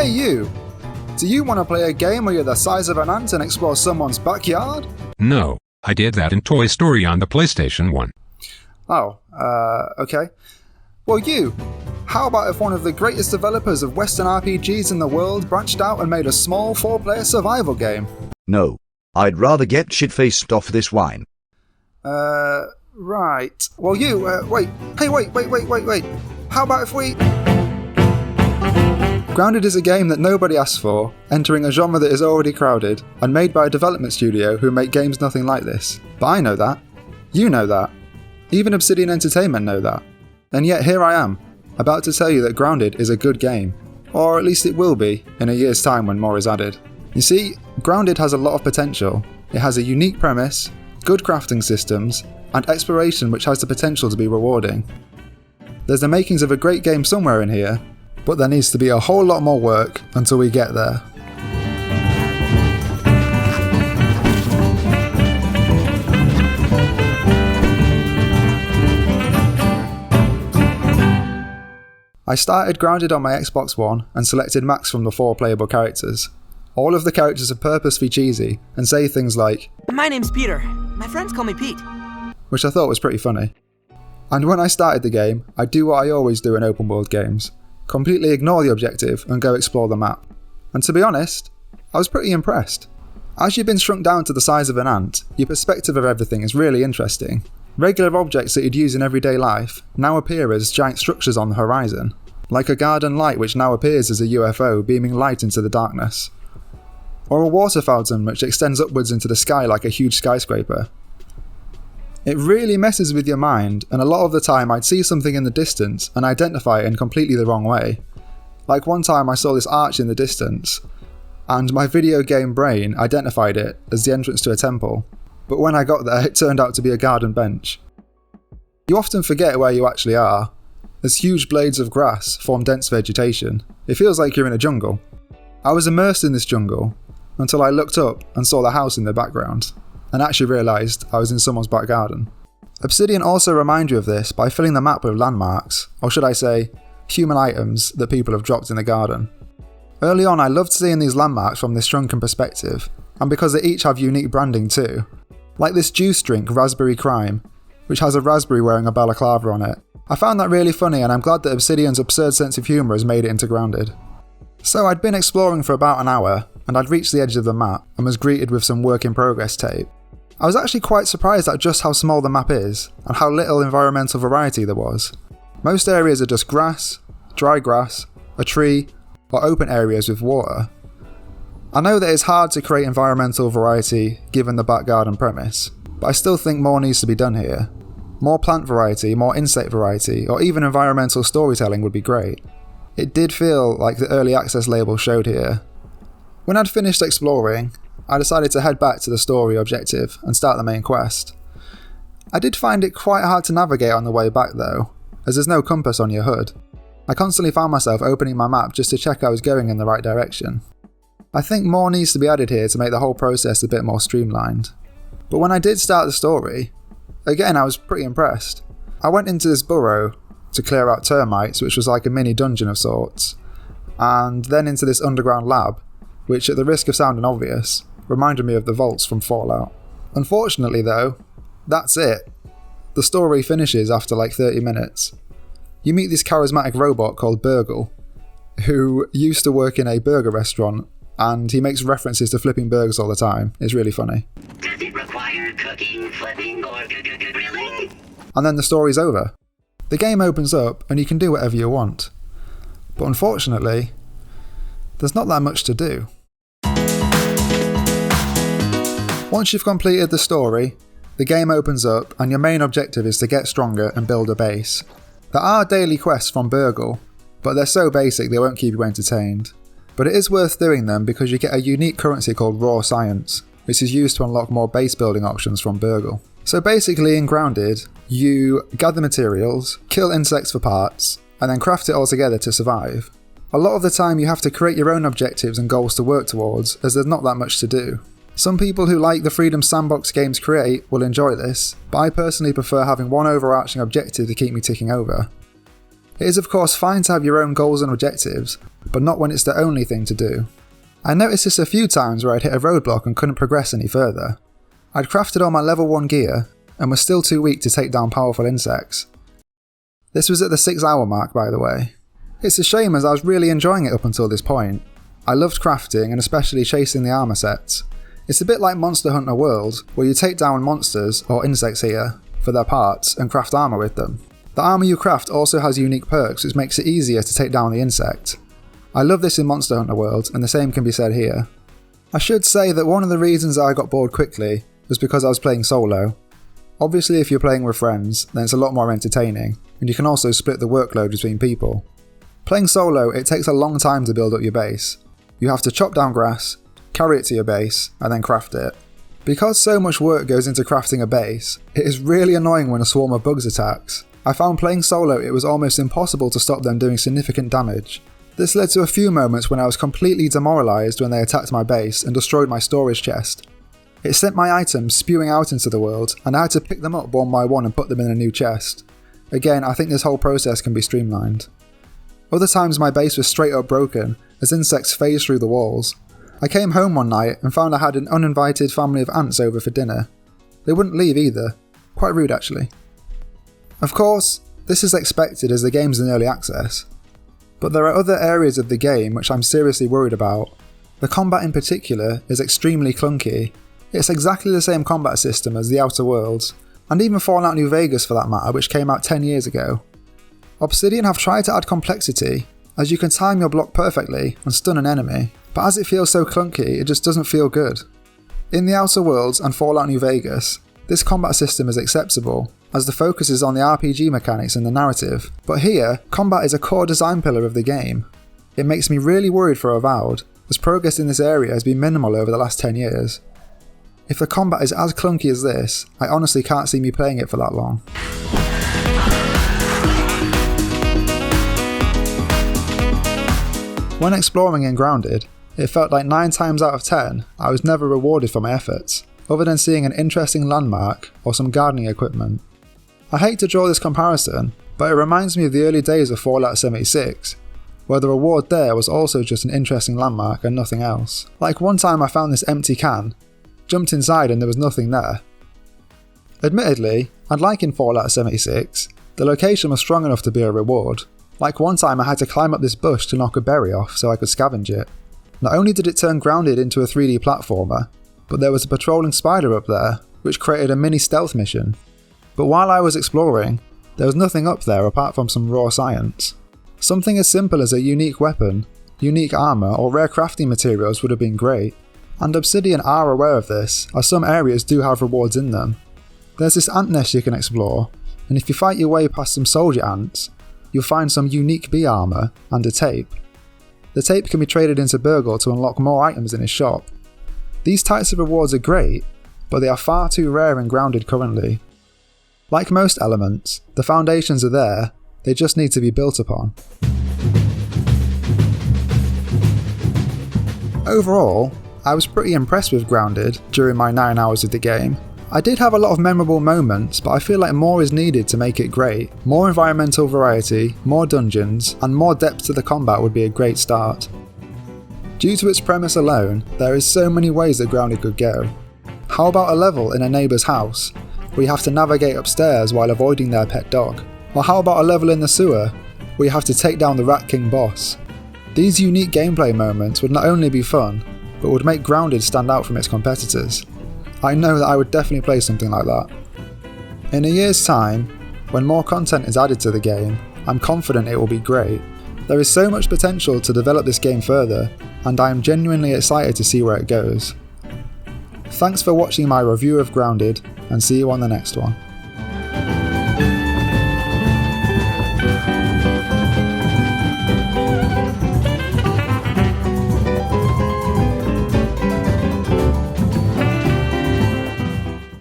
Hey you! Do you want to play a game where you're the size of an ant and explore someone's backyard? No, I did that in Toy Story on the PlayStation 1. Oh, okay. Well you, how about if one of the greatest developers of Western RPGs in the world branched out and made a small 4-player survival game? No. I'd rather get shit-faced off this wine. Right. Well you, wait. Hey, wait. How about if we... Grounded is a game that nobody asked for, entering a genre that is already crowded, and made by a development studio who make games nothing like this. But I know that. You know that. Even Obsidian Entertainment know that. And yet here I am, about to tell you that Grounded is a good game. Or at least it will be, in a year's time when more is added. You see, Grounded has a lot of potential. It has a unique premise, good crafting systems, and exploration which has the potential to be rewarding. There's the makings of a great game somewhere in here, but there needs to be a whole lot more work until we get there. I started Grounded on my Xbox One and selected Max from the 4 playable characters. All of the characters are purposefully cheesy and say things like, "My name's Peter. My friends call me Pete." Which I thought was pretty funny. And when I started the game, I do what I always do in open world games. Completely ignore the objective and go explore the map. And to be honest, I was pretty impressed. As you've been shrunk down to the size of an ant, your perspective of everything is really interesting. Regular objects that you'd use in everyday life now appear as giant structures on the horizon, like a garden light which now appears as a UFO beaming light into the darkness. Or a water fountain which extends upwards into the sky like a huge skyscraper. It really messes with your mind, and a lot of the time I'd see something in the distance and identify it in completely the wrong way. Like one time I saw this arch in the distance, and my video game brain identified it as the entrance to a temple, but when I got there it turned out to be a garden bench. You often forget where you actually are, as huge blades of grass form dense vegetation. It feels like you're in a jungle. I was immersed in this jungle, until I looked up and saw the house in the background, and actually realised I was in someone's back garden. Obsidian also remind you of this by filling the map with landmarks, or should I say, human items that people have dropped in the garden. Early on I loved seeing these landmarks from this shrunken perspective, and because they each have unique branding too. Like this juice drink, Raspberry Crime, which has a raspberry wearing a balaclava on it. I found that really funny, and I'm glad that Obsidian's absurd sense of humour has made it into Grounded. So I'd been exploring for about an hour, and I'd reached the edge of the map and was greeted with some work in progress tape. I was actually quite surprised at just how small the map is, and how little environmental variety there was. Most areas are just grass, dry grass, a tree, or open areas with water. I know that it's hard to create environmental variety given the back garden premise, but I still think more needs to be done here. More plant variety, more insect variety, or even environmental storytelling would be great. It did feel like the early access label showed here. When I'd finished exploring, I decided to head back to the story objective and start the main quest. I did find it quite hard to navigate on the way back though, as there's no compass on your HUD. I constantly found myself opening my map just to check I was going in the right direction. I think more needs to be added here to make the whole process a bit more streamlined. But when I did start the story, again I was pretty impressed. I went into this burrow to clear out termites, which was like a mini dungeon of sorts, and then into this underground lab, which at the risk of sounding obvious, reminded me of the vaults from Fallout. Unfortunately though, that's it. The story finishes after like 30 minutes. You meet this charismatic robot called Burgle, who used to work in a burger restaurant, and he makes references to flipping burgers all the time. It's really funny. Does it require cooking, flipping, or grilling? And then the story's over. The game opens up and you can do whatever you want. But unfortunately, there's not that much to do. Once you've completed the story, the game opens up and your main objective is to get stronger and build a base. There are daily quests from Burgle, but they're so basic they won't keep you entertained. But it is worth doing them because you get a unique currency called Raw Science, which is used to unlock more base building options from Burgle. So basically in Grounded, you gather materials, kill insects for parts, and then craft it all together to survive. A lot of the time you have to create your own objectives and goals to work towards, as there's not that much to do. Some people who like the freedom sandbox games create will enjoy this, but I personally prefer having one overarching objective to keep me ticking over. It is of course fine to have your own goals and objectives, but not when it's the only thing to do. I noticed this a few times where I'd hit a roadblock and couldn't progress any further. I'd crafted all my level 1 gear and was still too weak to take down powerful insects. This was at the 6-hour mark, by the way. It's a shame as I was really enjoying it up until this point. I loved crafting and especially chasing the armour sets. It's a bit like Monster Hunter World, where you take down monsters, or insects here, for their parts and craft armour with them. The armour you craft also has unique perks which makes it easier to take down the insect. I love this in Monster Hunter World, and the same can be said here. I should say that one of the reasons I got bored quickly was because I was playing solo. Obviously if you're playing with friends, then it's a lot more entertaining, and you can also split the workload between people. Playing solo, it takes a long time to build up your base. You have to chop down grass, carry it to your base, and then craft it. Because so much work goes into crafting a base, it is really annoying when a swarm of bugs attacks. I found playing solo it was almost impossible to stop them doing significant damage. This led to a few moments when I was completely demoralised when they attacked my base and destroyed my storage chest. It sent my items spewing out into the world, and I had to pick them up one by one and put them in a new chest. Again, I think this whole process can be streamlined. Other times my base was straight up broken, as insects phased through the walls. I came home one night and found I had an uninvited family of ants over for dinner. They wouldn't leave either. Quite rude actually. Of course, this is expected as the game's in early access. But there are other areas of the game which I'm seriously worried about. The combat in particular is extremely clunky. It's exactly the same combat system as The Outer Worlds, and even Fallout New Vegas for that matter, which came out 10 years ago. Obsidian have tried to add complexity, as you can time your block perfectly and stun an enemy, but as it feels so clunky, it just doesn't feel good. In The Outer Worlds and Fallout New Vegas, this combat system is acceptable, as the focus is on the RPG mechanics and the narrative, but here, combat is a core design pillar of the game. It makes me really worried for Avowed, as progress in this area has been minimal over the last 10 years. If the combat is as clunky as this, I honestly can't see me playing it for that long. When exploring in Grounded, it felt like 9 times out of 10 I was never rewarded for my efforts, other than seeing an interesting landmark or some gardening equipment. I hate to draw this comparison, but it reminds me of the early days of Fallout 76, where the reward there was also just an interesting landmark and nothing else. Like one time I found this empty can, jumped inside and there was nothing there. Admittedly, unlike in Fallout 76, the location was strong enough to be a reward. Like one time I had to climb up this bush to knock a berry off so I could scavenge it. Not only did it turn Grounded into a 3D platformer, but there was a patrolling spider up there, which created a mini stealth mission. But while I was exploring, there was nothing up there apart from some raw science. Something as simple as a unique weapon, unique armour or rare crafting materials would have been great. And Obsidian are aware of this, as some areas do have rewards in them. There's this ant nest you can explore, and if you fight your way past some soldier ants, you'll find some unique bee armour and a tape. The tape can be traded into Burgle to unlock more items in his shop. These types of rewards are great, but they are far too rare and Grounded currently. Like most elements, the foundations are there, they just need to be built upon. Overall, I was pretty impressed with Grounded during my 9 hours of the game. I did have a lot of memorable moments, but I feel like more is needed to make it great. More environmental variety, more dungeons, and more depth to the combat would be a great start. Due to its premise alone, there is so many ways that Grounded could go. How about a level in a neighbour's house, where you have to navigate upstairs while avoiding their pet dog? Or how about a level in the sewer, where you have to take down the Rat King boss? These unique gameplay moments would not only be fun, but would make Grounded stand out from its competitors. I know that I would definitely play something like that. In a year's time, when more content is added to the game, I'm confident it will be great. There is so much potential to develop this game further, and I am genuinely excited to see where it goes. Thanks for watching my review of Grounded, and see you on the next one.